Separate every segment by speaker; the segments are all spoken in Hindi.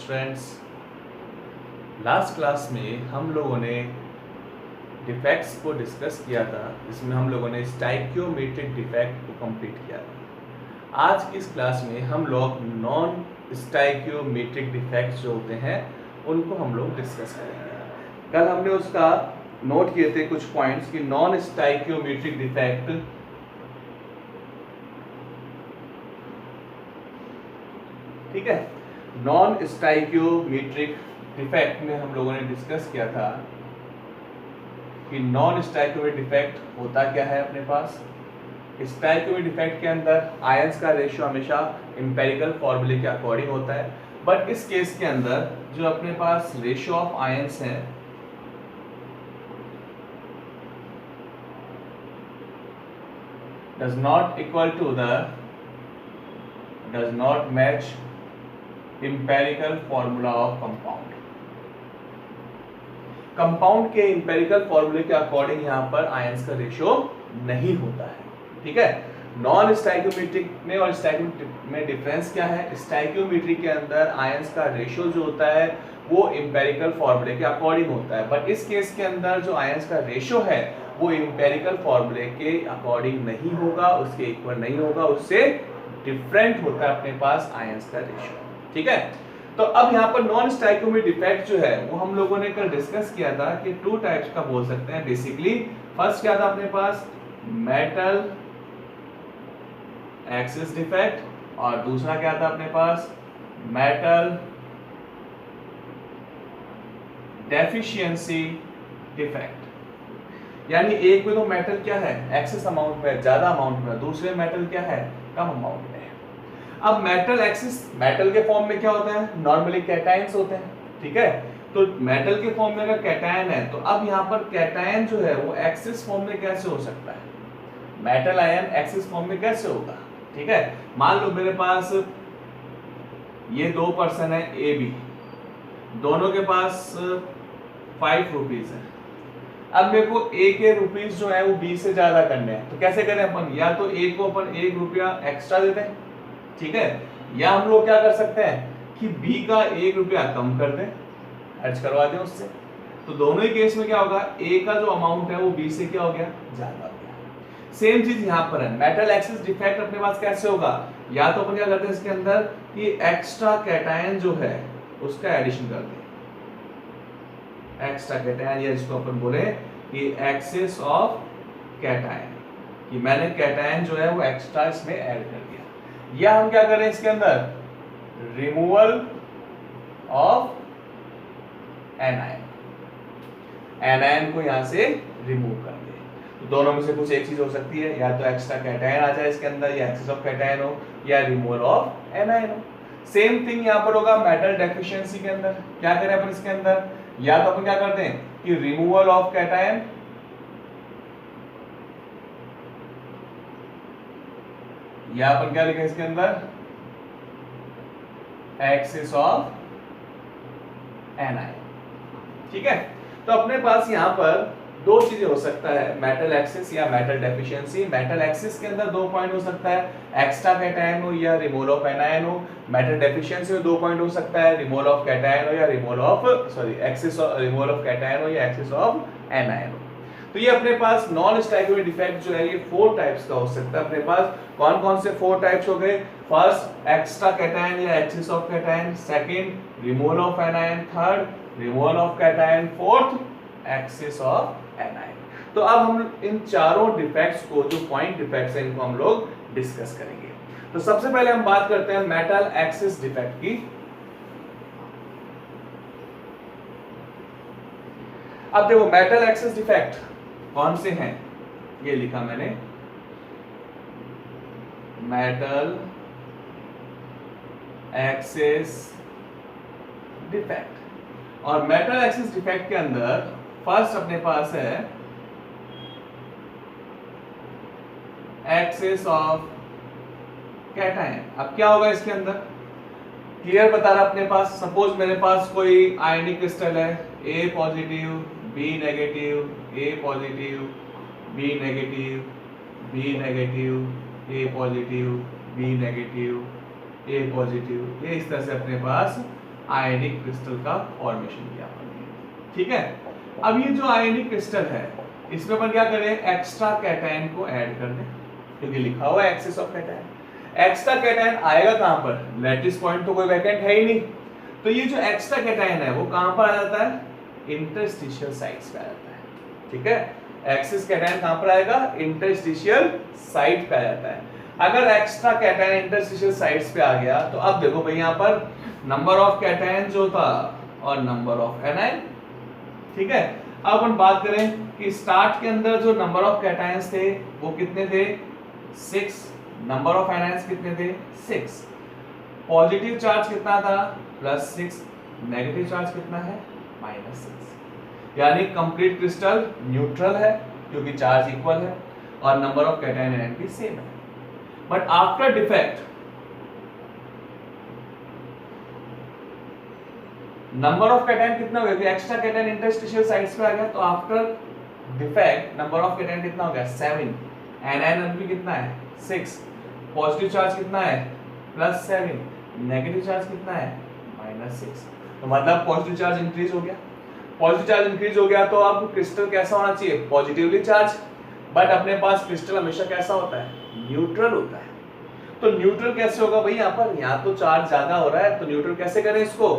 Speaker 1: स्टूडेंट्स, लास्ट क्लास में हम लोगों ने डिफेक्ट्स को डिस्कस किया था, जिसमें हम लोगों ने स्टाइकियोमेट्रिक डिफेक्ट को कंप्लीट किया था। आज की इस क्लास में हम लोग नॉन स्टाइकियोमेट्रिक डिफेक्ट्स जो होते हैं उनको हम लोग डिस्कस करेंगे। कल हमने उसका नोट किए थे कुछ पॉइंट्स कि नॉन स्टाइकियोमेट्रिक डिफेक्ट ठीक है। नॉन स्टाइकियोमेट्रिक डिफेक्ट में हम लोगों ने डिस्कस किया था कि नॉन स्टाइकियोमेट्रिक डिफेक्ट होता क्या है। अपने पास स्टाइकियोमेट्रिक डिफेक्ट के अंदर आयंस का रेशियो हमेशा एम्पिरिकल फॉर्मूले के अकॉर्डिंग होता है, बट इस केस के अंदर जो अपने पास रेशियो ऑफ आयंस है does not match empirical formula of compound। Compound के एम्पिरिकल फॉर्मूले के अकॉर्डिंग यहाँ पर आयंस का रेशियो नहीं होता है। ठीक है। नॉन स्टाइकियोमेट्रिक में और स्टाइकियोमेट्रिक में डिफरेंस क्या है? स्टाइकियोमेट्रिक के अंदर आयंस का रेशियो जो होता है वो एम्पिरिकल फॉर्मूले के अकॉर्डिंग होता है, बट इस केस के अंदर जो आयंस का रेशियो है वो एम्पिरिकल फॉर्मूले के अकॉर्डिंग नहीं होगा, उसके इक्वल नहीं होगा, उससे डिफरेंट होता है अपने पास आयंस का रेशियो। ठीक है। तो अब यहाँ पर नॉन स्टाइकियोमेट्रिक डिफेक्ट जो है वो हम लोगों ने कल डिस्कस किया था कि टू टाइप्स का बोल सकते हैं बेसिकली। फर्स्ट क्या था अपने पास? मेटल एक्सिस डिफेक्ट, और दूसरा क्या था अपने पास? Metal deficiency defect. यानी एक में तो मेटल क्या है? एक्सेस अमाउंट में, ज्यादा अमाउंट में, दूसरे मेटल क्या है? कम अमाउंट में। अब मेटल एक्सिस, मेटल के फॉर्म में क्या होता है? नॉर्मली कैटायंस होते हैं। ठीक है। तो मेटल के फॉर्म में अगर कैटायन है तो अब यहाँ पर कैटायन जो है वो एक्सिस फॉर्म में कैसे हो सकता है? मेटल आयन एक्सिस फॉर्म में कैसे होगा? ठीक है। मान लो मेरे पास ये दो पर्सन है ए बी, दोनों के पास 5 रुपीज है। अब मेरे को ए के रुपीज जो है वो बी से ज्यादा करने हैं, तो कैसे करें अपन? या तो ए को अपन 1 रुपया एक्स्ट्रा दे दें, ठीक है, या हम लोग क्या कर सकते हैं कि बी का 1 रुपया कम कर दें, खर्च करवा दें उससे। तो दोनों ही केस में क्या होगा? ए का जो अमाउंट है वो बी से क्या हो गया? ज्यादा हो गया। सेम चीज यहाँ पर है। मेटल एक्सिस डिफेक्ट अपने पास कैसे होगा? या तो अपन क्या करते हैं इसके अंदर कि एक्स्ट्रा कैटायन जो है उसका एडिशन कर दें, एक्स्ट्रा कैटायन, या जिसको अपन बोले कि एक्सेस ऑफ कैटायन, कि मैंने कैटायन जो है वो एक्स्ट्रा इसमें ऐड कर दिया। या हम क्या करें इसके अंदर? रिमूवल ऑफ एनायन, एनायन को यहां से रिमूव कर दे। तो दोनों में से कुछ एक चीज हो सकती है, या तो एक्स्ट्रा कैटायन आ जाए इसके अंदर, या एक्सेस ऑफ कैटायन हो, या रिमूवल ऑफ एनायन हो। सेम थिंग यहां पर होगा मेटल डेफिशिएंसी के अंदर। क्या करें अपन इसके अंदर? या तो अपन क्या करते हैं कि रिमूवल ऑफ कैटायन, या अपन क्या लिखें इसके अंदर? Axis of anion. ठीक है। तो अपने पास यहां पर दो चीजें हो सकता है, मेटल एक्सिस या मेटल डेफिशिएंसी। मेटल एक्सिस के अंदर 2 पॉइंट हो सकता है, एक्स्ट्रा कैटायन हो या रिमूवल ऑफ एनायन हो। मेटल डेफिशिएंसी में 2 पॉइंट हो सकता है, रिमूवल ऑफ कैटायन हो या removal of axis of removal of cation हो या एक्सिस ऑफ एनायन हो। तो ये अपने पास नॉन स्टाइकियोमेट्रिक डिफेक्ट जो है ये 4 टाइप्स का हो सकता है। अपने पास कौन कौन से 4 टाइप्स हो गए? फर्स्ट एक्स्ट्रा कैटायन या axis of cation, second removal of anion, third removal of cation, fourth axis of anion. तो अब हम इन चारों डिफेक्ट्स को, जो पॉइंट डिफेक्ट्स हैं, इनको हम लोग डिस्कस करेंगे। तो सबसे पहले हम बात करते हैं मेटल एक्सिस डिफेक्ट की। अब देखो मेटल एक्सिस डिफेक्ट कौन से हैं? ये लिखा मैंने, मेटल एक्सिस डिफेक्ट। और मेटल एक्सिस डिफेक्ट के अंदर फर्स्ट अपने पास है एक्सिस ऑफ कैटायन। अब क्या होगा इसके अंदर? क्लियर बता रहा अपने पास। सपोज मेरे पास कोई आयनिक क्रिस्टल है, A positive, B negative, A positive, B negative, B negative, A positive, B negative, A positive. ये इस तरह से अपने पास आयनिक क्रिस्टल का फॉर्मेशन किया अपन ने। ठीक है, अब ये जो आयनिक क्रिस्टल है इसमें अपन क्या करें, एक्स्ट्रा कैटायन को ऐड कर दें, क्योंकि लिखा हुआ है axis of cation. Extra cation आएगा कहां पर, लैटिस पॉइंट तो कोई वैकेंट है ही नहीं, तो ये जो एक्स्ट्रा कैटायन है वो कहां पर आ जाता है, इंटरस्टिशियल साइट्स पे आ जाता है। ठीक है, एक्सिस कैटायन कहां पर आएगा, इंटरस्टिशियल साइट पे आ जाता है। अगर एक्स्ट्रा कैटायन इंटरस्टिशियल साइट्स पे आ गया तो अब देखो भाई यहां पर नंबर ऑफ कैटायन जो था और नंबर ऑफ एनायन। ठीक है, अब अपन बात करें कि स्टार्ट के अंदर जो नंबर ऑफ कैटायंस थे वो कितने थे, 6, नंबर ऑफ एनायंस कितने थे, 6, पॉजिटिव चार्ज कितना था, +6, नेगेटिव चार्ज कितना है, -6, यानी कंप्लीट क्रिस्टल न्यूट्रल है क्योंकि चार्ज इक्वल है और नंबर ऑफ कैटायन एनायन भी सेम है। But after defect number of cation कितना हो गया, एक्स्ट्रा कैटायन इंटरस्टिशियल साइट्स पे आ गया, तो after defect number of cation कितना हो गया, 7, एनायन भी कितना है, 6, पॉजिटिव चार्ज कितना है, +7, नेगेटिव चार्ज कितना है, -6, तो मतलब पॉजिटिव चार्ज इंक्रीज हो गया। पॉजिटिव चार्ज इंक्रीज हो गया तो अब क्रिस्टल कैसा होना चाहिए, पॉजिटिवली चार्ज, बट अपने पास क्रिस्टल हमेशा कैसा होता है, न्यूट्रल होता है। तो न्यूट्रल कैसे होगा भाई, यहाँ पर यहाँ तो चार्ज ज्यादा हो रहा है, तो न्यूट्रल कैसे करें इसको,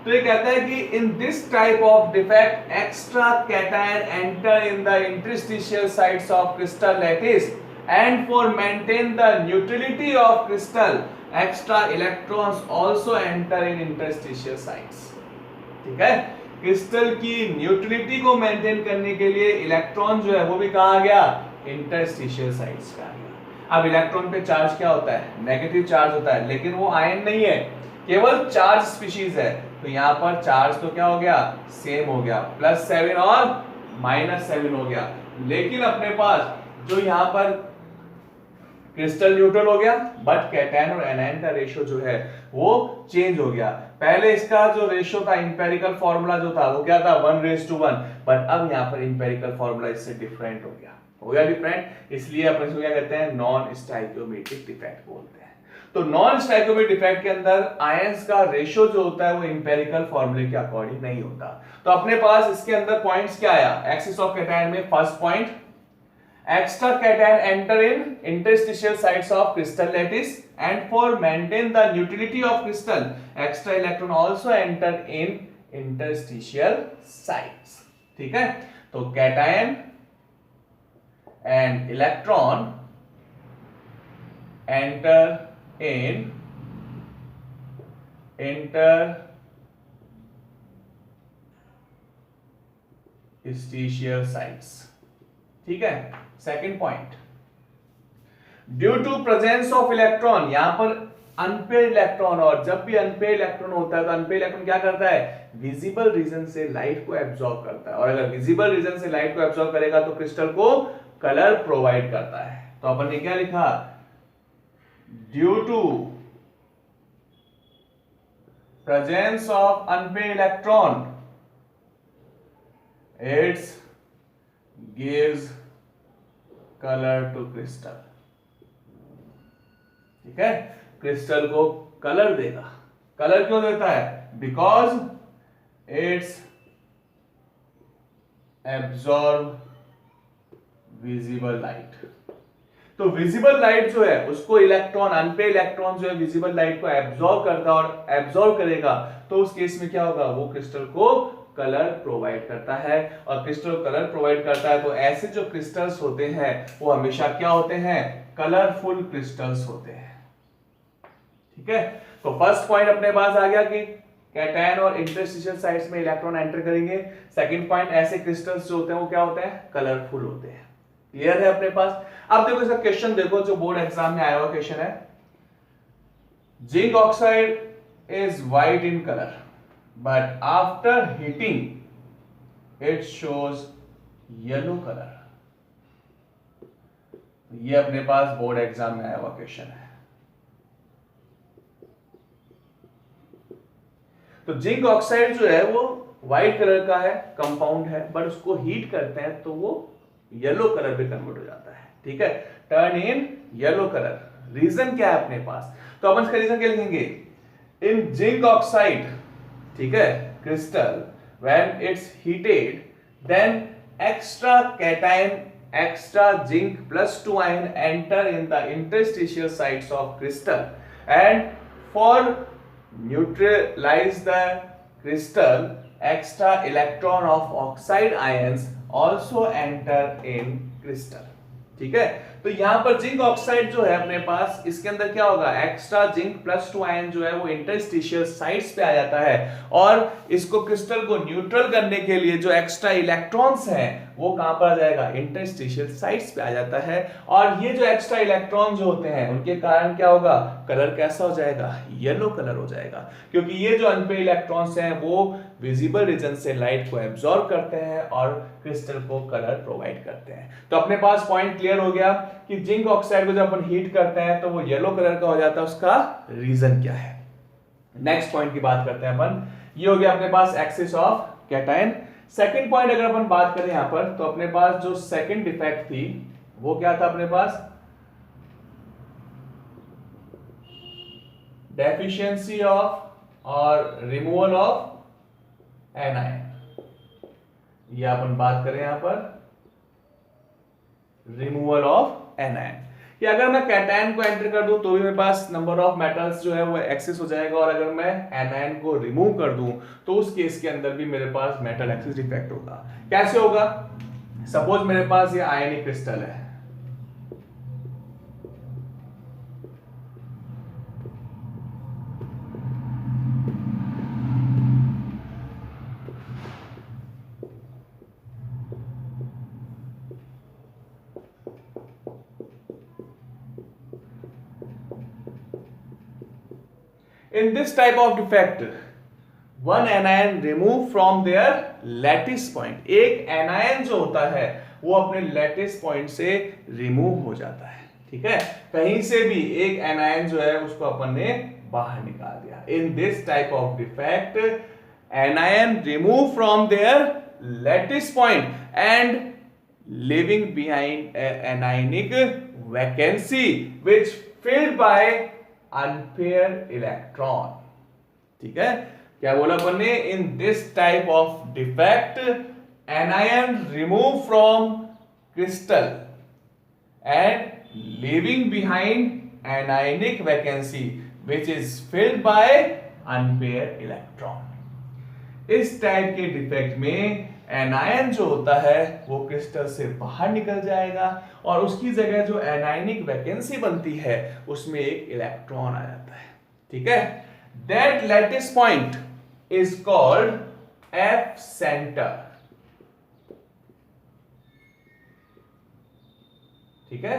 Speaker 1: तो ये कहता है कि इन this type of defect extra cation enter in the interstitial sites of crystal lattice and for maintain the neutrality of crystal extra electrons also enter in interstitial sites. ठीक है, क्रिस्टल की न्यूट्रलिटी को मेंटेन करने के लिए इलेक्ट्रॉन जो है वो भी कहां आ गया, इंटरस्टिशियल साइट्स पे आ गया। अब इलेक्ट्रॉन पे चार्ज क्या होता है, नेगेटिव चार्ज होता है, लेकिन वो आयन नहीं है, केवल चार्ज स्पीशीज है, तो यहां पर चार्ज तो क्या हो गया, सेम हो गया, +7 और -7 हो गया, लेकिन अपने पास जो यहां पर क्रिस्टल न्यूट्रल हो गया, बट कैटायन और एनायन का रेशियो जो है वो चेंज हो गया। पहले इसका जो रेशियो था, इंपेरिकल फार्मूला जो था वो क्या था, 1:1, बट अब यहां पर इंपेरिकल फार्मूला इससे डिफरेंट हो गया डिफरेंट, इसलिए अपन इसको क्या कहते हैं, नॉन स्टाइकियोमेट्रिक डिफेक्ट बोलते हैं। तो नॉन स्टाइकियोमेट्रिक डिफेक्ट के अंदर आयंस का रेशियो जो होता है वो इंपेरिकल फार्मूले के अकॉर्डिंग नहीं होता। तो अपने पास इसके अंदर पॉइंट्स क्या आया, एक्सिस ऑफ कैटायन में first point, extra cation enter in interstitial sites of crystal lattice and for maintain the neutrality of crystal extra electron also enter in interstitial sites। ठीक है, तो cation and electron enter in interstitial sites। ठीक है, second point, due to presence of electron, यहां पर अनपेयर्ड इलेक्ट्रॉन, और जब भी अनपेयर्ड इलेक्ट्रॉन होता है तो अनपेयर्ड इलेक्ट्रॉन क्या करता है, विजिबल रीजन से लाइट को एब्जॉर्ब करता है, और अगर विजिबल रीजन से लाइट को एब्जॉर्ब करेगा तो क्रिस्टल को कलर प्रोवाइड करता है। तो अपन ने क्या लिखा, due to presence of unpaired electron it's gives colour to crystal. ठीक है, क्रिस्टल को कलर देगा। कलर क्यों देता है, because it's absorb visible light. तो विजिबल लाइट जो है उसको इलेक्ट्रॉन, अनपेयर्ड इलेक्ट्रॉन जो है विजिबल लाइट को एब्जॉर्ब करता है, और एब्जॉर्ब करेगा तो उस केस में क्या होगा, वो क्रिस्टल को कलर प्रोवाइड करता है, और क्रिस्टल कलर प्रोवाइड करता है तो ऐसे जो क्रिस्टल्स होते हैं वो हमेशा क्या होते हैं, कलरफुल क्रिस्टल्स होते हैं। ठीक है, तो फर्स्ट पॉइंट अपने पास आ गया कि कैटायन और इंटरस्टिशियल साइट्स में इलेक्ट्रॉन एंटर करेंगे। सेकंड पॉइंट, ऐसे क्रिस्टल्स जो होते हैं वो क्या होते हैं, कलरफुल होते हैं। क्लियर है अपने पास। अब देखो इसका क्वेश्चन देखो, जो बोर्ड एग्जाम में आया हुआ क्वेश्चन है, zinc oxide is white in colour but after heating it shows yellow color। ये अपने पास बोर्ड एग्जाम में आया हुआ क्वेश्चन है। तो जिंक ऑक्साइड जो है वो व्हाइट कलर का है, कंपाउंड है, बट उसको हीट करते हैं तो वो येलो कलर पे कन्वर्ट हो जाता है। ठीक है, turn in yellow colour. Reason क्या है अपने पास, तो अपन इसका रीजन क्या लिखेंगे, इन जिंक ऑक्साइड ठीक है, crystal when it's heated then extra cation extra zinc plus 2 ion enter in the interstitial sites of crystal and for neutralize the crystal extra electron of oxide ions also enter in crystal. ठीक है, तो यहां पर जिंक ऑक्साइड जो है अपने पास, इसके अंदर क्या होगा, एक्स्ट्रा जिंक प्लस 2 आयन जो है वो इंटरस्टिशियल साइट्स पे आ जाता है और इसको क्रिस्टल को न्यूट्रल करने के लिए जो एक्स्ट्रा इलेक्ट्रॉन्स हैं वो कहां पर आ जाएगा, इंटरस्टिशियल साइट्स पे आ जाता है। और ये जो एक्स्ट्रा इलेक्ट्रॉन जो होते हैं उनके कारण क्या होगा, कलर कैसा हो जाएगा, येलो कलर हो जाएगा, क्योंकि ये जो अनपेड इलेक्ट्रॉन्स हैं वो विजिबल रीजन से लाइट को एब्जॉर्ब करते हैं और क्रिस्टल को कलर प्रोवाइड करते हैं। तो अपने पास पॉइंट क्लियर हो गया कि जिंक ऑक्साइड को जब अपन हीट करते हैं तो वो येलो कलर का हो जाता है, उसका रीजन क्या है। नेक्स्ट पॉइंट की बात करते हैं अपन, ये हो गया अपने पास axis of cation. Second point अगर अपन बात करें यहां पर, तो अपने पास जो सेकंड डिफेक्ट थी वो क्या था अपने पास, डेफिशिएंसी ऑफ और रिमूवल ऑफ एनायन। ये अपन बात करें यहां पर रिमूवल ऑफ एनायन, कि अगर मैं कैटायन को एंटर कर दूं तो भी मेरे पास नंबर ऑफ मेटल्स जो है वो एक्सेस हो जाएगा, और अगर मैं एनायन को रिमूव कर दूं तो उस केस के अंदर भी मेरे पास मेटल एक्सेस डिफेक्ट होगा। कैसे होगा, सपोज मेरे पास ये आयनिक क्रिस्टल है, in this type of defect one anion remove from their lattice point, एक एनायन जो होता है वो अपने लैटिस पॉइंट से रिमूव हो जाता है। ठीक है, कहीं से भी एक एनायन जो है उसको अपन ने बाहर निकाल दिया। In this type of defect anion remove from their lattice point and leaving behind an anionic vacancy which filled by unpaired electron। ठीक है, क्या बोला अपन ने, इन this type of defect anion remove from crystal and leaving behind an ionic vacancy which is filled by unpaired electron। इस टाइप के डिफेक्ट में एनायन जो होता है वो क्रिस्टल से बाहर निकल जाएगा और उसकी जगह जो एनायनिक वैकेंसी बनती है उसमें एक इलेक्ट्रॉन आ जाता है। ठीक है, that lattice point is called F centre. ठीक है,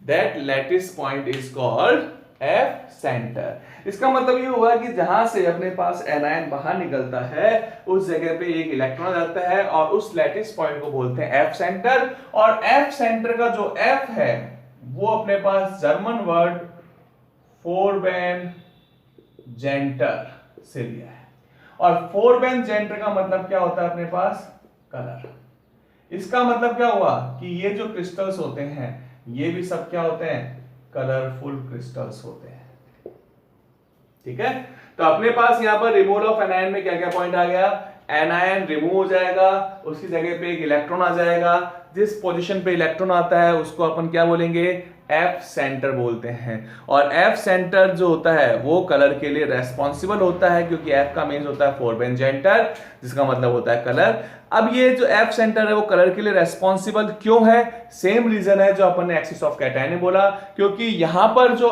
Speaker 1: that lattice point is called F centre. इसका मतलब ये हुआ कि जहां से अपने पास एनायन बाहर निकलता है उस जगह पे एक इलेक्ट्रॉन जाता है और उस लैटिस पॉइंट को बोलते हैं एफ सेंटर। और एफ सेंटर का जो एफ है वो अपने पास जर्मन वर्ड फोरबेन जेंटर से लिया है, और फोरबेन जेंटर का मतलब क्या होता है अपने पास, कलर। इसका मतलब क्या हुआ कि ये जो क्रिस्टल्स होते हैं ये भी सब क्या होते हैं, कलरफुल क्रिस्टल्स होते हैं। ठीक है, तो अपने पास यहां पर रिमूवल ऑफ एनायन में क्या क्या पॉइंट आ गया, एनायन रिमूव हो जाएगा, उसकी जगह पे एक इलेक्ट्रॉन आ जाएगा, जिस पोजीशन पे इलेक्ट्रॉन आता है उसको अपन क्या बोलेंगे, एफ सेंटर बोलते हैं। और एफ सेंटर जो होता है वो कलर के लिए रेस्पॉन्सिबल होता है, क्योंकि एफ का मीन्स होता है फोरबेन जेंटर, जिसका मतलब होता है कलर। अब ये जो एफ सेंटर है वो कलर के लिए रेस्पॉन्सिबल क्यों है, सेम रीजन है जो अपन ने एक्सिस ऑफ कैटायन ने बोला, क्योंकि यहां पर जो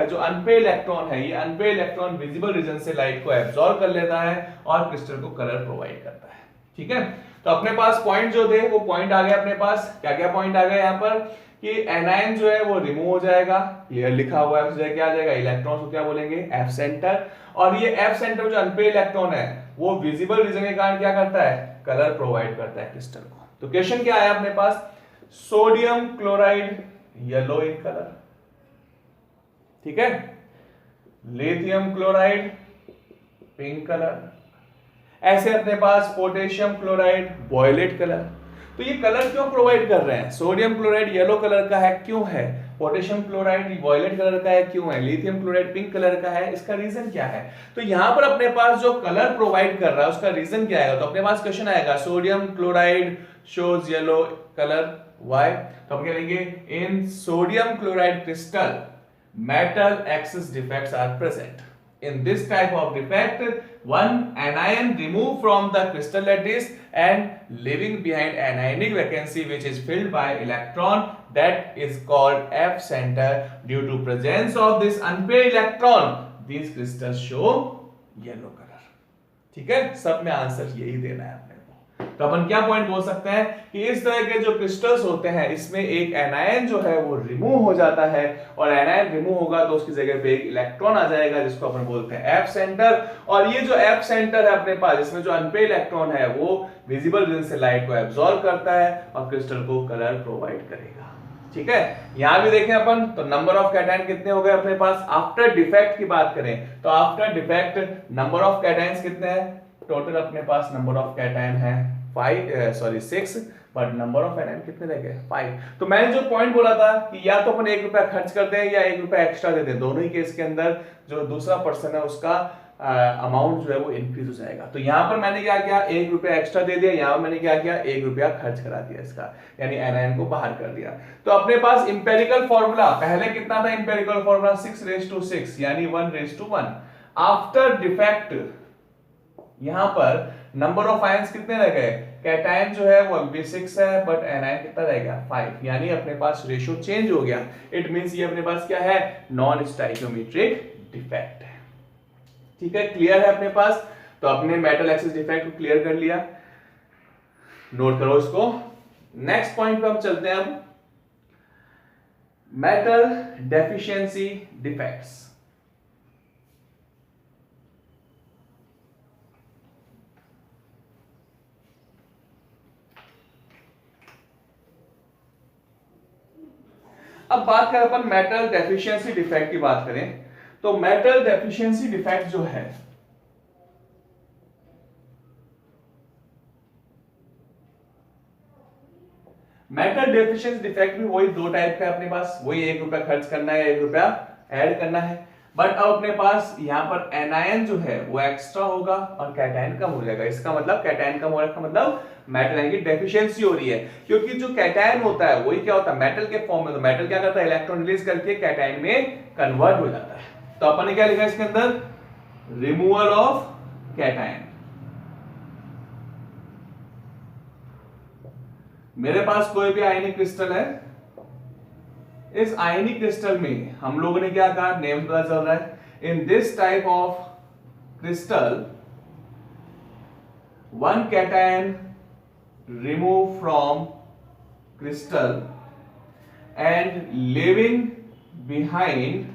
Speaker 1: जो अनपेड इलेक्ट्रॉन है, ये अनपेड इलेक्ट्रॉन विजिबल रीजन से लाइट को एब्जॉर्ब कर लेता है और क्रिस्टल को कलर प्रोवाइड करता है। ठीक है, तो अपने पास पॉइंट जो थे वो पॉइंट आ गए अपने पास, क्या क्या पॉइंट आ गए यहाँ पर, कि एनायन जो है वो रिमूव हो जाएगा, क्लियर लिखा हुआ है, उस जगह क्या आ जाएगा, इलेक्ट्रॉन को क्या बोलेंगे, एफ सेंटर। और ये एफ सेंटर जो अनपेड इलेक्ट्रॉन है वो विजिबल रीजन के कारण क्या करता है, कलर प्रोवाइड करता है क्रिस्टल को। तो क्वेश्चन क्या आया अपने पास, sodium chloride yellow in colour, ठीक है, लिथियम क्लोराइड पिंक कलर, ऐसे अपने पास पोटेशियम क्लोराइड वॉयलेट कलर। तो ये कलर क्यों प्रोवाइड कर रहे हैं? सोडियम क्लोराइड येलो कलर का है, क्यों है? पोटेशियम क्लोराइड वॉयलेट कलर का है, क्यों है? लिथियम क्लोराइड पिंक कलर का है, इसका रीजन क्या है? तो यहाँ पर अपने पास जो कलर प्रोवाइड कर रहा है उसका रीजन क्या आएगा? तो अपने पास क्वेश्चन आएगा sodium chloride shows yellow colour, why? तो हम क्या लेंगे? इन sodium chloride crystal metal axis defects are present. In this type of defect, one anion removed from the crystal lattice and leaving behind anionic vacancy which is filled by electron that is called F center. Due to presence of this unpaired electron, these crystals show yellow color. ठीक है, सब में आंसर यही देना है अपने को। तो अपन क्या पॉइंट बोल सकते हैं कि इस तरह के जो क्रिस्टल्स होते हैं इसमें एक एनायन जो है वो रिमूव हो जाता है, और एनायन रिमूव होगा तो उसकी जगह पे एक इलेक्ट्रॉन आ जाएगा जिसको अपन बोलते हैं एफ सेंटर। और ये जो एफ सेंटर है अपने पास, इसमें जो अनपेड इलेक्ट्रॉन है वो विजिबल रीजन से लाइट को एब्सॉर्ब करता है और क्रिस्टल को कलर प्रोवाइड करेगा। ठीक है, यहां भी देखें अपन तो नंबर ऑफ कैटायन कितने हो गए अपने पास? आफ्टर डिफेक्ट की बात करें तो after defect number of cations कितने हैं? टोटल अपने पास नंबर ऑफ कैटायन है 6, बट नंबर ऑफ एनायन कितने रह गए? 5। तो मैंने जो पॉइंट बोला था कि या तो अपन 1 रुपया खर्च करते हैं या 1 रुपया एक्स्ट्रा देते हैं, दोनों ही केस के अंदर जो दूसरा पर्सन है उसका अमाउंट जो है वो इंक्रीज हो जाएगा। तो यहां पर मैंने क्या किया? 1 रुपया एक्स्ट्रा दे दिया, यहां मैंने क्या किया? 1 रुपया खर्च करा दिया इसका, यानी एनायन को बाहर कर दिया। तो अपने पास इंपेरिकल फॉर्मूला पहले कितना था? इंपेरिकल फॉर्मूला 6:6 यानी 1:1। आफ्टर डिफेक्ट यहां पर नंबर ऑफ आयंस कितने रह गए? कैटायन जो है वो भी 6 है बट एनायन कितना रह गया? 5, यानी अपने पास रेशियो चेंज हो गया। इट मींस ये अपने पास क्या है? नॉन स्टाइकियोमेट्रिक डिफेक्ट है। ठीक है, क्लियर है अपने पास? तो अपने मेटल एक्सिस डिफेक्ट को क्लियर कर लिया, नोट करो इसको। नेक्स्ट पॉइंट पे हम चलते हैं अब, मेटल डेफिशिएंसी डिफेक्ट्स। अब बात करें अपन मेटल डेफिशिएंसी डिफेक्ट की बात करें तो मेटल डेफिशिएंसी डिफेक्ट जो है मेटल डेफिशिएंसी डिफेक्ट भी वही 2 टाइप का है अपने पास, वही 1 रुपया खर्च करना है, 1 रुपया ऐड करना है। बट अब अपने पास यहां पर एनायन जो है वो एक्स्ट्रा होगा और कैटायन कम हो जाएगा। इसका मतलब कैटायन कम हो रहा है, मतलब मेटल की डेफिशिएंसी हो रही है, क्योंकि जो कैटायन होता है वही क्या होता है? मेटल के फॉर्म में। तो मेटल क्या करता है? इलेक्ट्रॉन रिलीज करके कैटायन में कन्वर्ट हो जाता है। तो अपन ने क्या लिखा इसके अंदर? Removal of cation. मेरे पास कोई भी आयनिक क्रिस्टल है, इस आयनिक क्रिस्टल में हम लोगों ने क्या कहा? नेम पता चल रहा है। इन this type of crystal one cation remove from crystal and living behind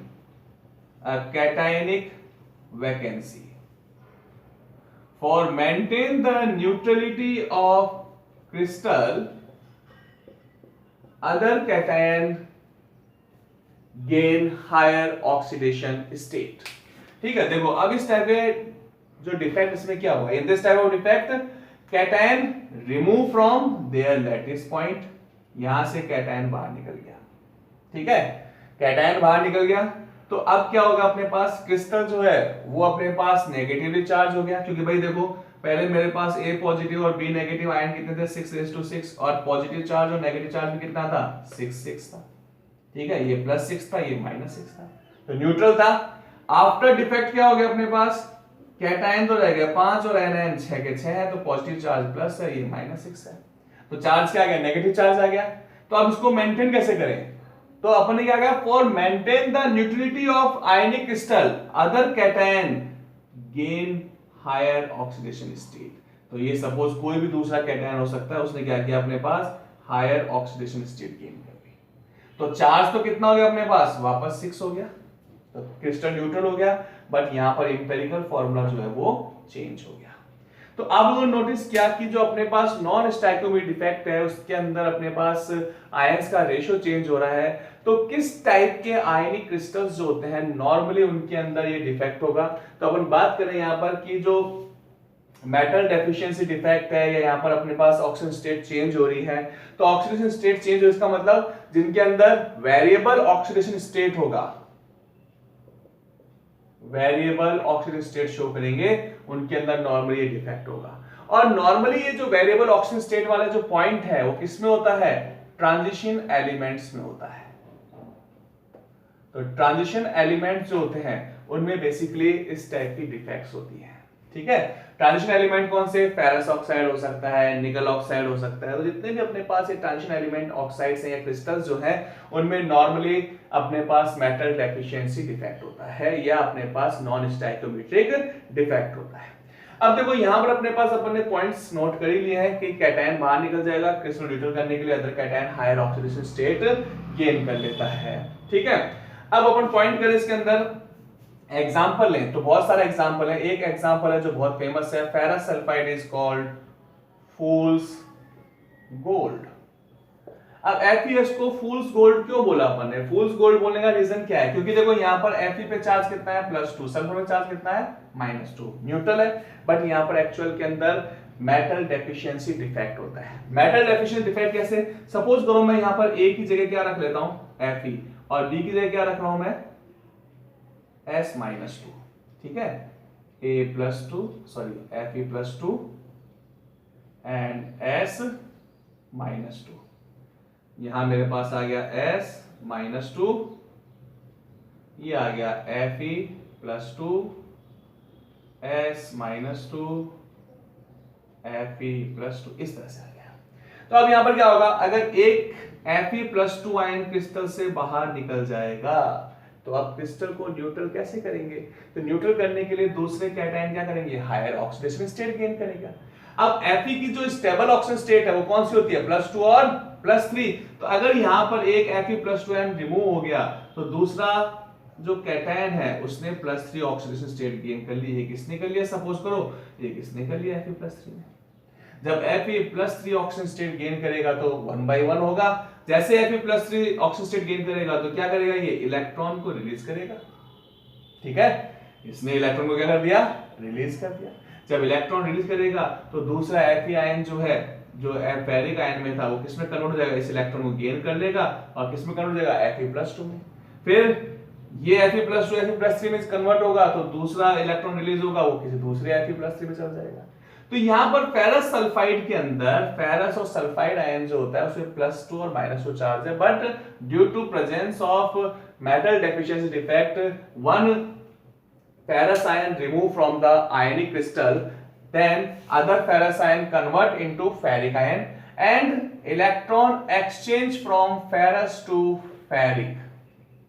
Speaker 1: a cationic vacancy. For maintain the neutrality of crystal, other cation gain higher oxidation state. ठीक है, देखो अब इस टाइप के जो डिफेक्ट इसमें क्या हुआ? In this type of defect cation remove from their lattice point, यहां से कैटायन बाहर निकल गया। ठीक है, कैटायन बाहर निकल गया तो अब क्या होगा? अपने पास क्रिस्टल जो है वो अपने पास नेगेटिवली चार्ज हो गया, क्योंकि भाई देखो पहले मेरे पास A पॉजिटिव और B नेगेटिव आयन कितने थे? 6:6, और पॉजिटिव चार्ज और नेगेटिव चार्ज में कितना था? 6 था। ठीक है, ये +6 था, ये -6 था, तो न्यूट्रल था। आफ्टर डिफेक्ट क्या हो गया अपने पास? कैटायन तो रह गया 5 और एनायन 6 के 6 है, तो पॉजिटिव चार्ज प्लस है, ये -6 है, तो चार्ज क्या आ गया? नेगेटिव चार्ज आ गया। तो अब इसको मेंटेन कैसे करें? तो अपन ने क्या कहा? For maintain the neutrality of ionic crystal other cation gain higher oxidation state. तो ये सपोज कोई भी दूसरा कैटायन हो सकता है, उसने क्या किया? अपने पास हायर ऑक्सीडेशन स्टेट गेन कर ली। तो चार्ज तो कितना हो गया अपने पास? वापस 6 हो गया, तो क्रिस्टल न्यूट्रल हो गया, बट यहां पर इंपेरिकल फॉर्मूला जो है वो चेंज हो गया। तो आप लोगों ने नोटिस किया कि जो अपने पास नॉन स्टाइकियोमेट्रिक डिफेक्ट है उसके अंदर अपने पास आयंस का रेशियो चेंज हो रहा है। तो किस टाइप के आयनिक क्रिस्टल्स जो होते हैं नॉर्मली उनके अंदर ये डिफेक्ट होगा? तो अपन बात करें यहां पर कि जो मेटल डेफिशिएंसी डिफेक्ट है, या यहाँ पर अपने पास ऑक्सीजन स्टेट चेंज हो रही है, तो ऑक्सीडेशन स्टेट चेंज हो इसका मतलब जिनके अंदर वेरिएबल ऑक्सीडेशन स्टेट होगा, वेरिएबल ऑक्सीजन स्टेट शो करेंगे, उनके अंदर नॉर्मली ये डिफेक्ट होगा। और नॉर्मली ये जो वेरिएबल ऑक्सीजन स्टेट वाला जो पॉइंट है वो किसमें होता है, ट्रांजिशन एलिमेंट्स में होता है। तो ट्रांजिशन एलिमेंट्स जो होते हैं उनमें बेसिकली इस टाइप की डिफेक्ट्स होती हैं, ठीक है। ट्रांजिशन एलिमेंट कौन से, फेरस ऑक्साइड हो सकता है, निकल ऑक्साइड हो सकता है। तो जितने भी अपने पास ये ट्रांजिशन एलिमेंट ऑक्साइड्स हैं या क्रिस्टल्स जो हैं उनमें नॉर्मली अपने पास मेटल डेफिशिएंसी डिफेक्ट होता है या अपने पास नॉन स्टोइकोमेट्रिक डिफेक्ट होता है। अब देखो यहां पर अपने पास अपन ने पॉइंट्स नोट कर ही लिए हैं कि कैटायन बाहर निकल जाएगा, क्रिस्टल न्यूट्रल करने के लिए other cation higher oxidation state gain कर लेता है, ठीक है। अब अपन पॉइंट करें इसके अंदर एग्जाम्पल लें तो बहुत सारे एग्जाम्पल है। एक एग्जाम्पल है जो बहुत फेमस है, ferrous sulphide is called fools gold. अब FeS को फूल्स गोल्ड क्यों बोला अपन ने, फूल्स गोल्ड बोलने का रीजन क्या है, क्योंकि देखो यहाँ पर Fe पे चार्ज कितना है +2, सल्फर में चार्ज कितना है -2, न्यूट्रल है, बट यहाँ पर एक्चुअल के अंदर मेटल डेफिशिएंसी डिफेक्ट होता है। मेटल डेफिशिएंसी डिफेक्ट कैसे, सपोज करो मैं यहाँ पर A की जगह क्या रख लेता हूँ Fe और B की जगह क्या रख रहा हूं मैं S-2, ठीक है, A+2 sorry Fe+2 and S-2। यहां मेरे पास आ गया S-2, ये आ गया Fe+2 S-2 Fe+2, इस तरह से आ गया। तो अब यहां पर क्या होगा, अगर एक Fe+2 आयन क्रिस्टल से बाहर निकल जाएगा तो अब क्रिस्टल को न्यूट्रल कैसे करेंगे, तो न्यूट्रल करने के लिए दूसरे कैटायन क्या करेंगे, हायर ऑक्सीडेशन स्टेट गेन करेगा। अब Fe की जो स्टेबल ऑक्सीजन स्टेट है वो कौन सी होती है, +2 और +3। तो अगर यहां पर एक Fe+2 आयन रिमूव हो गया तो दूसरा जो कैटायन है उसने +3 ऑक्सीडेशन स्टेट गेन कर ली। ये किसने कर लिया, सपोज करो ये किसने कर लिया, Fe+3 ने। जब Fe+3 ऑक्सीजन स्टेट गेन करेगा तो 1/1 होगा। जैसे Fe+3 ऑक्सीजन स्टेट गेन करेगा तो क्या करेगा, ये इलेक्ट्रॉन को रिलीज करेगा, ठीक है। इसने इलेक्ट्रॉन को क्या कर दिया, रिलीज कर दिया। जब इलेक्ट्रॉन रिलीज करेगा तो दूसरा Fe आयन जो है, जो फेरिक आयन में था, वो किसमें कन्वर्ट हो जाएगा, इस इलेक्ट्रॉन को गेन कर लेगा और किसमें कन्वर्ट हो जाएगा, Fe+2 में। फिर ये Fe+2 Fe+3 में कन्वर्ट होगा तो दूसरा इलेक्ट्रॉन रिलीज होगा, वो किसी दूसरे Fe+3 में चल जाएगा। तो यहां पर फेरस सल्फाइड के अंदर फेरस और सल्फाइड आयन जो होता है उसमें +2 और -2 चार्ज है, but due to presence of metal deficiency defect one ferrous ion removed from the ionic crystal, then other ferrous ion convert into ferric ion and electron exchange from ferrous to ferric,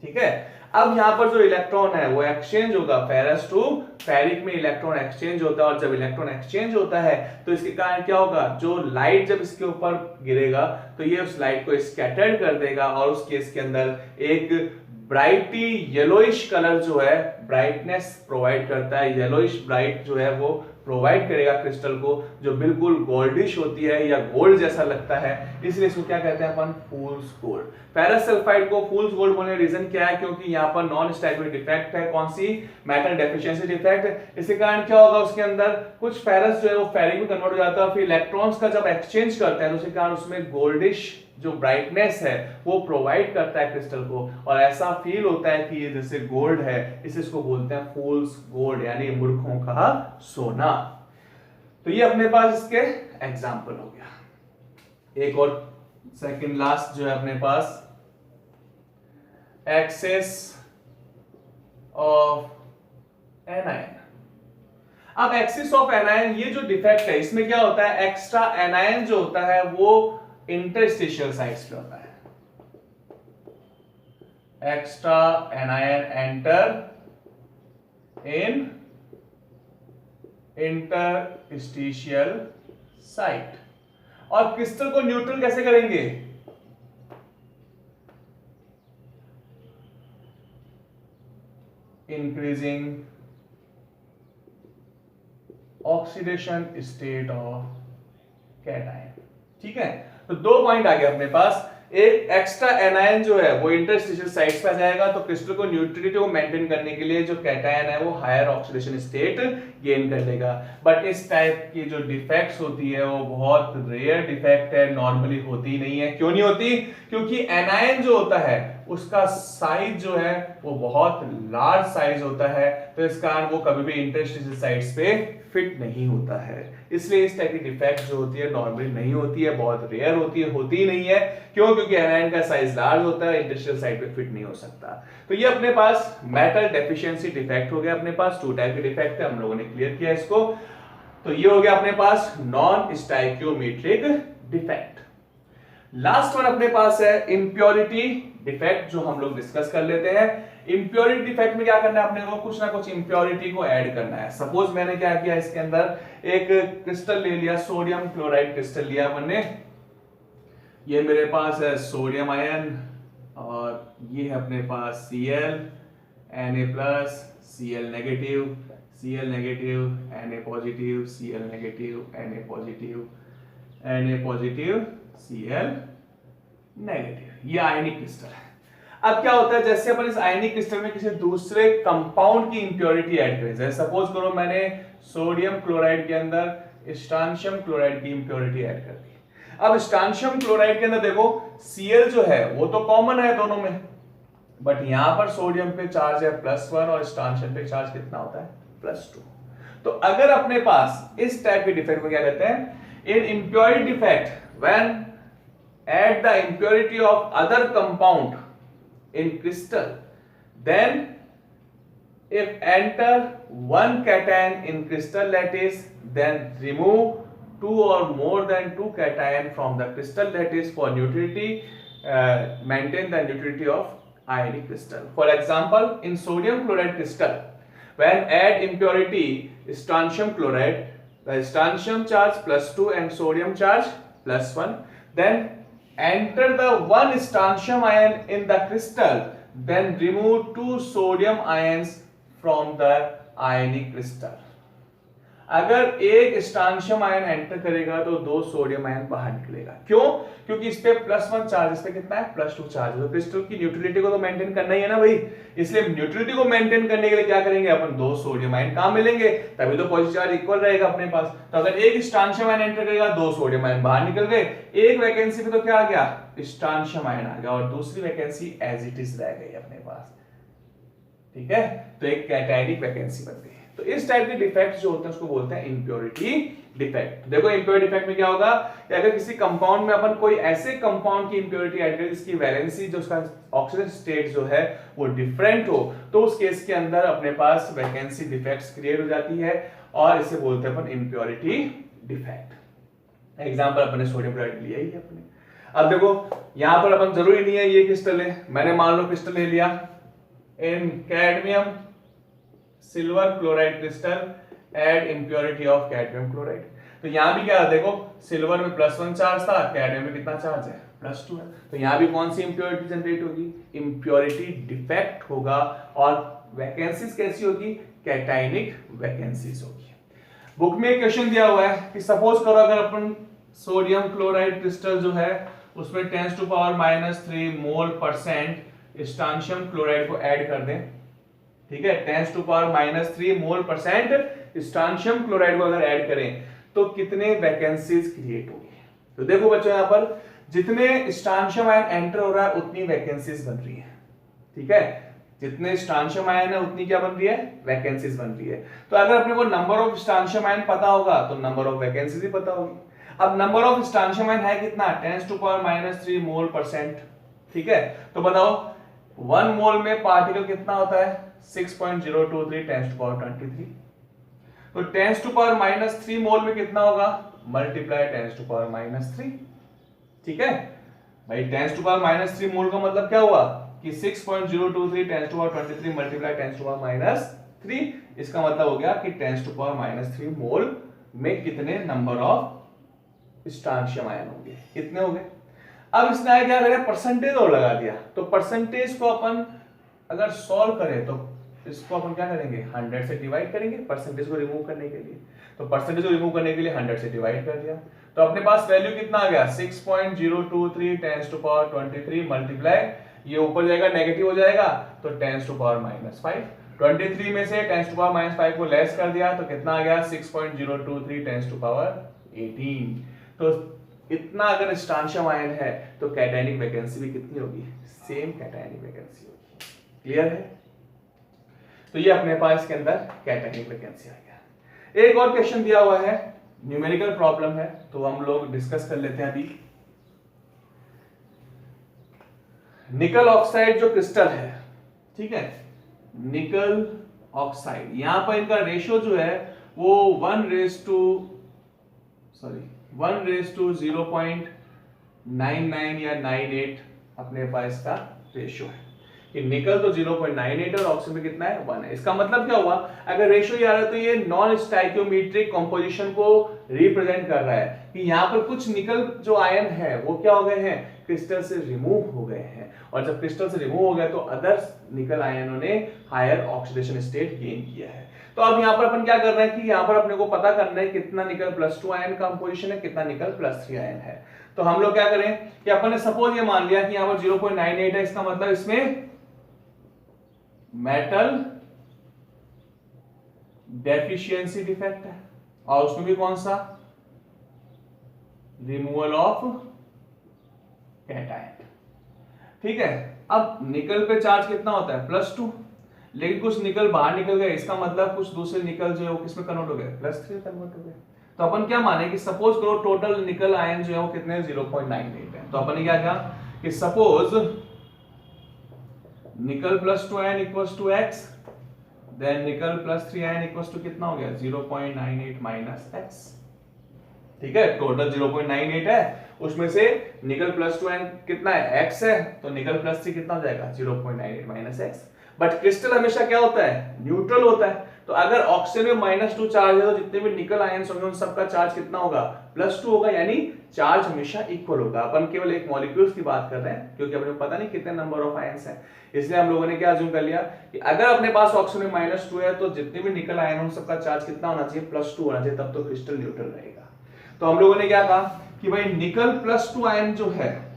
Speaker 1: ठीक है। अब यहां पर जो इलेक्ट्रॉन है वो एक्सचेंज होगा, फेरस टू फेरिक में इलेक्ट्रॉन एक्सचेंज होता है, और जब इलेक्ट्रॉन एक्सचेंज होता है तो इसके कारण क्या होगा, जो लाइट जब इसके ऊपर गिरेगा तो ये उस लाइट को स्कैटर्ड कर देगा और उस केस के अंदर एक ब्राइटी येलोइश कलर जो है ब्राइटनेस प्रोवाइड करता है, येलोइश ब्राइट जो है वो प्रोवाइड करेगा क्रिस्टल को, जो बिल्कुल गोल्डिश होती है या गोल्ड जैसा लगता है, इसलिए इसको क्या कहते हैं अपन, फूल्स गोल्ड। फेरस सल्फाइड को फूल्स गोल्ड बोलने का रीजन क्या है, क्योंकि यहाँ पर नॉन स्टैटिक डिफेक्ट है, कौन सी, मेटल डेफिशिएंसी डिफेक्ट। इसके कारण क्या होगा, उसके अंदर कुछ फेरस जो है वो फेरिक में कन्वर्ट हो जाता है, फिर इलेक्ट्रॉन्स का जब एक्सचेंज करता है तो उसके कारण उसमें गोल्डिश जो ब्राइटनेस है वो प्रोवाइड करता है क्रिस्टल को, और ऐसा फील होता है कि ये जैसे गोल्ड है, इसको बोलते हैं फूल्स गोल्ड, यानी मूर्खों का सोना। तो ये अपने पास इसके एग्जाम्पल हो गया। एक और सेकंड लास्ट जो है अपने पास, एक्सेस ऑफ एनायन। अब एक्सेस ऑफ एनायन ये जो डिफेक्ट है इसमें क्या होता है, एक्स्ट्रा एनायन जो होता है वो इंटरस्टिशियल साइट्स पे होता है, extra anion enter in interstitial site. और क्रिस्टल को न्यूट्रल कैसे करेंगे, increasing oxidation state of cation, ठीक है। तो दो पॉइंट आ गए अपने पास, एक एक्स्ट्रा एनायन जो है वो इंटरस्टिशियल साइट्स पे आ जाएगा, तो क्रिस्टल को न्यूट्रलिटी को मेंटेन करने के लिए जो कैटायन है वो हायर ऑक्सीडेशन स्टेट गेन कर लेगा। बट इस टाइप की जो डिफेक्ट्स होती है वो बहुत रेयर डिफेक्ट है, नॉर्मली होती नहीं है। क्यों नहीं होती? क्योंकि एनायन जो होता है उसका साइज जो है वो बहुत लार्ज साइज होता है, तो इस कारण वो कभी भी इंटरस्टिशियल साइट्स पे फिट नहीं होता है। इसलिए इस टाइप की डिफेक्ट जो होती है नॉर्मली नहीं होती है, बहुत रेयर होती है, होती ही नहीं है। क्यों? क्योंकि एनायन का साइज लार्ज होता है, इंडस्ट्रियल साइट पे फिट नहीं हो सकता। तो ये अपने पास मेटल डेफिशिएंसी डिफेक्ट हो गया। अपने पास 2 टाइप के डिफेक्ट है, हम लोगों ने क्लियर किया इसको। तो ये हो गया अपने पास non stoichiometric defect. Last one अपने पास है इंप्योरिटी डिफेक्ट, जो हम लोग डिस्कस कर लेते हैं। इंप्योरिटी डिफेक्ट में क्या करना है अपने को? कुछ ना कुछ इंप्योरिटी को ऐड करना है। सपोज मैंने क्या किया, इसके अंदर एक क्रिस्टल ले लिया, सोडियम क्लोराइड क्रिस्टल लिया मैंने। ये मेरे पास है सोडियम आयन, और ये है अपने पास Cl, Na+, Cl negative, Cl negative, Na positive, Cl negative, Na positive, Na positive, Cl negative. ये आयनिक क्रिस्टल है। अब क्या होता है, जैसे अपन इस आयनिक क्रिस्टल में किसी दूसरे कंपाउंड की इंप्योरिटी ऐड करें, जैसे सपोज करो मैंने सोडियम क्लोराइड के अंदर स्ट्रांशियम क्लोराइड की इंप्योरिटी ऐड कर दी। अब स्ट्रांशियम क्लोराइड के अंदर देखो Cl जो है वो तो कॉमन है दोनों में, बट यहां पर सोडियम पे चार्ज है +1 और स्ट्रांशियम पे चार्ज कितना होता है? +2। तो अगर अपने पास इस टाइप के डिफेक्ट को क्या कहते हैं? In impurity defect when add the impurity of other compound in crystal, then if enter one cation in crystal lattice, then remove 2 or more than 2 cation from the crystal lattice for neutrality, maintain the neutrality of ionic crystal. For example, in sodium chloride crystal, when add impurity strontium chloride, the strontium charge +2 and sodium charge +1, then enter the one strontium ion in the crystal, then remove 2 sodium ions from the ionic crystal. अगर एक स्ट्रांशियम आयन एंटर करेगा तो 2 सोडियम आयन बाहर निकलेगा। क्यों? क्योंकि इस पे +1 चार्ज, इस पे कितना है? +2 चार्ज। तो क्रिस्टल की न्यूट्रलिटी को तो मेंटेन करना ही है ना भाई, इसलिए न्यूट्रलिटी को मेंटेन करने के लिए क्या करेंगे अपन? 2 सोडियम आयन कहां मिलेंगे? तभी तो पॉजिटिव चार्ज इक्वल रहेगा अपने पास। तो अगर एक स्ट्रांशियम आयन एंटर करेगा, 2 सोडियम आयन बाहर निकल गए, एक वैकेंसी पे तो क्या आ गया? स्ट्रांशियम आयन आ गया, और दूसरी वैकेंसी एज इट इज रह गई अपने पास। ठीक है, तो एक कैटायनिक वैकेंसी बन गई। तो इस टाइप के डिफेक्ट्स जो होते हैं उसको बोलते हैं इंप्योरिटी डिफेक्ट। देखो इंप्योरिटी डिफेक्ट में क्या होगा कि अगर किसी कंपाउंड में अपन कोई ऐसे कंपाउंड की इंप्योरिटी ऐड करें जिसकी वैलेंसी, जो उसका ऑक्सीजन स्टेट जो है वो डिफरेंट हो, तो उस केस के अंदर अपने पास वैकेंसी डिफेक्ट्स क्रिएट हो जाती है, और इसे बोलते हैं अपन इंप्योरिटी डिफेक्ट। एग्जांपल अपने सोडियम क्लोराइड लिया ही अपने। अब देखो यहां पर अपन जरूरी नहीं है ये क्रिस्टल है, मैंने मान लो क्रिस्टल ले लिया in cadmium silver chloride crystal, add impurity of cadmium chloride. तो यहां भी क्या है, देखो सिल्वर में +1 चार्ज था, कैडमियम में कितना चार्ज है? +2 है। तो यहां भी कौन सी इंप्योरिटी जनरेट होगी? इंप्योरिटी डिफेक्ट होगा, और वैकेंसीज कैसी होगी? कैटायनिक वैकेंसीज होगी। बुक में क्वेश्चन दिया हुआ है कि सपोज करो अगर अपन सोडियम क्लोराइड क्रिस्टल जो है उसमें 10⁻³ मोल% स्ट्रांशियम क्लोराइड को ऐड कर दें। ठीक है, 10⁻³ मोल% स्ट्रांशियम क्लोराइड को अगर ऐड करें तो कितने वैकेंसीज क्रिएट होगी? तो देखो बच्चों यहां पर जितने स्ट्रांशियम आयन एंटर हो रहा है उतनी वैकेंसीज बन रही है। ठीक है, जितने स्ट्रांशियम आयन है उतनी क्या बन रही है? वैकेंसीज बन रही है। तो अगर अपने को नंबर ऑफ स्ट्रांशियम आयन पता होगा तो नंबर ऑफ वैकेंसीज भी पता होगी। अब नंबर ऑफ स्ट्रांशियम आयन है कितना? 10⁻³ मोल%। ठीक है, तो बताओ 1 मोल में पार्टिकल कितना होता है? 6.023 10⁻23। तो 10⁻³ मोल में कितना होगा? मल्टीप्लाई 10⁻³। ठीक है भाई, 10⁻³ मोल का मतलब क्या हुआ कि 6.023 10⁻23 मल्टीप्लाई 10⁻³। इसका मतलब हो गया कि 10⁻³ मोल में कितने नंबर ऑफ स्ट्रांशियम आयन होंगे? इतने हो गए। अब इसने आया क्या करे? परसेंटेज और लगा दिया। तो परसेंटेज को अपन अगर सॉल्व करें तो इसको अपन क्या करेंगे 100 से डिवाइड करेंगे परसेंटेज को रिमूव करने के लिए। तो परसेंटेज को रिमूव करने के लिए 100 से डिवाइड कर दिया, तो अपने पास वैल्यू कितना आ गया 6.023 10 टू पावर 23 मल्टीप्लाई, ये ऊपर जाएगा नेगेटिव हो जाएगा तो 10 टू पावर -5, 23 में से 10 टू पावर -5 को लेस कर दिया तो कितना आ गया 6.023 10 टू पावर 18। तो इतना अगर स्ट्रांशियम आयन है तो कैटायनिक वैकेंसी भी कितनी होगी, सेम कैटायनिक वैकेंसी होगी। क्लियर है? तो ये अपने पास इसके अंदर कैटायनिक वैकेंसी आ गया। एक और क्वेश्चन दिया हुआ है, न्यूमेरिकल प्रॉब्लम है, तो हम लोग डिस्कस कर लेते हैं अभी। निकल ऑक्साइड जो क्रिस्टल है, ठीक है, निकल ऑक्साइड, यहां पर इनका रेशियो जो है वो 1:0.99 या 98 अपने पास का रेशियो है कि निकल तो 0.98 और ऑक्सीजन में कितना है 1 है। इसका मतलब क्या हुआ, अगर रेशियो ये आ रहा है तो ये नॉन स्टाइकियोमेट्रिक कंपोजिशन को रिप्रेजेंट कर रहा है कि यहाँ पर कुछ निकल जो आयन है वो क्या हो गए हैं, क्रिस्टल से रिमूव हो गए हैं, और जब क्रिस्टल से रिमूव हो गए तो अदर निकल आयनों ने हायर ऑक्सीडेशन स्टेट गेन किया है। तो अब यहाँ पर अपन क्या कर रहे हैं कि यहाँ पर अपने को पता करना है कितना निकल +2 आयन का कंपोजिशन है, कितना निकल +3 आयन है। तो हम लोग क्या करें कि अपन ने सपोज ये मान लिया कि यहाँ पर 0.98 है, इसका मतलब इसमें मेटल डेफिशिएंसी डिफेक्ट है, और उसमें भी कौन सा, रिमूवल ऑफ कैटायन। ठीक है, अब निकल पे चार्ज कितना होता है +2, लेकिन कुछ निकल बाहर निकल गए, इसका मतलब कुछ दूसरे निकल जो है वो किसमें कन्वर्ट हो गए, +3 कन्वर्ट हो गए। तो अपन क्या माने कि सपोज करो टोटल निकल आयन जो है वो कितने 0.98 है। तो अपन ने क्या कहा कि suppose nickel +2 ion equals to x, then nickel +3 ion equals to कितना हो गया 0.98 - x। ठीक है, टोटल 0.98 है, उसमें से निकल +2 आयन कितना है x है, तो निकल +3 कितना हो जाएगा 0.98 - x। बट क्रिस्टल हमेशा क्या होता है, न्यूट्रल होता है। तो अगर ऑक्सीजन में -2 चार्ज है तो जितने भी निकल आयंस होंगे उन सबका चार्ज कितना होगा +2 होगा, यानी चार्ज हमेशा इक्वल होगा। अपन केवल एक मॉलिक्यूल्स की बात कर रहे हैं क्योंकि अपने को पता नहीं कितने नंबर ऑफ आयंस हैं, इसलिए हम लोगों ने क्या अज्यूम कर लिया कि अगर अपने पास ऑक्सीजन में -2 है तो जितने भी निकल आयन हैं उन सबका चार्ज कितना होना चाहिए +2 होना चाहिए, तब तो क्रिस्टल न्यूट्रल रहेगा। तो हम लोगों ने क्या कहा कि भाई निकल +2 आयन जो है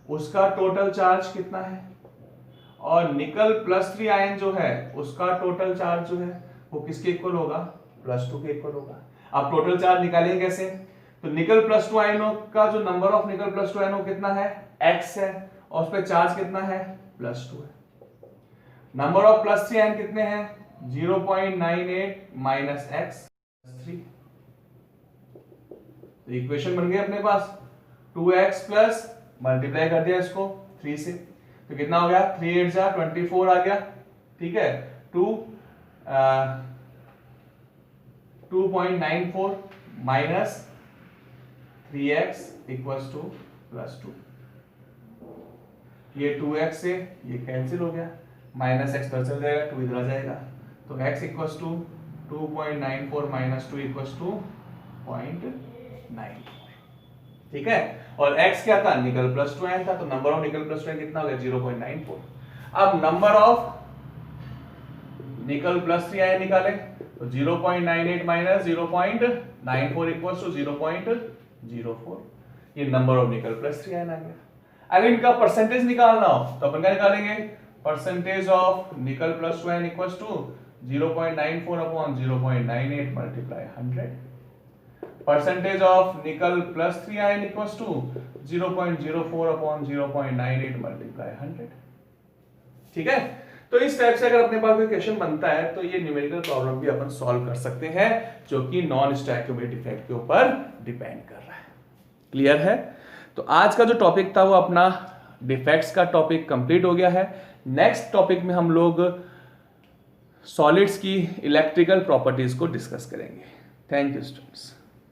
Speaker 1: उसका टोटल चार्ज कितना है, और निकल +3 आयन जो है उसका टोटल चार्ज जो है वो किसके इक्वल होगा, +2 के इक्वल होगा। अब टोटल चार्ज निकालेंगे कैसे, तो निकल +2 आयनों का जो नंबर ऑफ निकल +2 आयनों कितना है x है, और उस पे चार्ज कितना है +2 है। नंबर ऑफ +3 आयन कितने हैं 0.98 - x +3। तो इक्वेशन बन गई अपने पास 2x प्लस मल्टीप्लाई कर दिया इसको 3 से, तो कितना हो गया 3 8 जा 24 आ गया। ठीक है, 2.94 माइनस 3x इक्वल्स टू +2। ये 2x से ये कैंसिल हो गया, -x इधर चल जाएगा, 2 इधर आ जाएगा, तो x equals to 2.94 - 2 equals to 0.94। ठीक है, और x क्या था निकल +2 आयन था, तो नंबर ऑफ निकल +2 आयन कितना हो गया 0.94। अब नंबर ऑफ निकल +3 आयन निकाले तो 0.98 - 0.94 इक्वल्स टू 0.04। ये नंबर ऑफ निकल +3 आयन आ गया। अगर इनका परसेंटेज निकालना हो तो अपन क्या निकालेंगे, percentage of nickel +2 ion equals to 0.94 upon 0.98 multiply 100। Percentage of nickel +3 ion equals to 0.04 upon 0.98 multiply 100। ठीक है, तो इस टाइप से अगर अपने पास कोई क्वेश्चन बनता है तो ये न्यूमेरिकल प्रॉब्लम भी अपन सॉल्व कर सकते हैं, जो कि नॉन स्टोइकोमेट्रिक इफेक्ट के ऊपर डिपेंड कर रहा है। क्लियर है? तो आज का जो टॉपिक था वो अपना डिफेक्ट्स का टॉपिक कंप्लीट हो गया है। नेक्स्ट टॉपिक में हम लोग सॉलिड्स की इलेक्ट्रिकल प्रॉपर्टीज को डिस्कस करेंगे। Thank you students.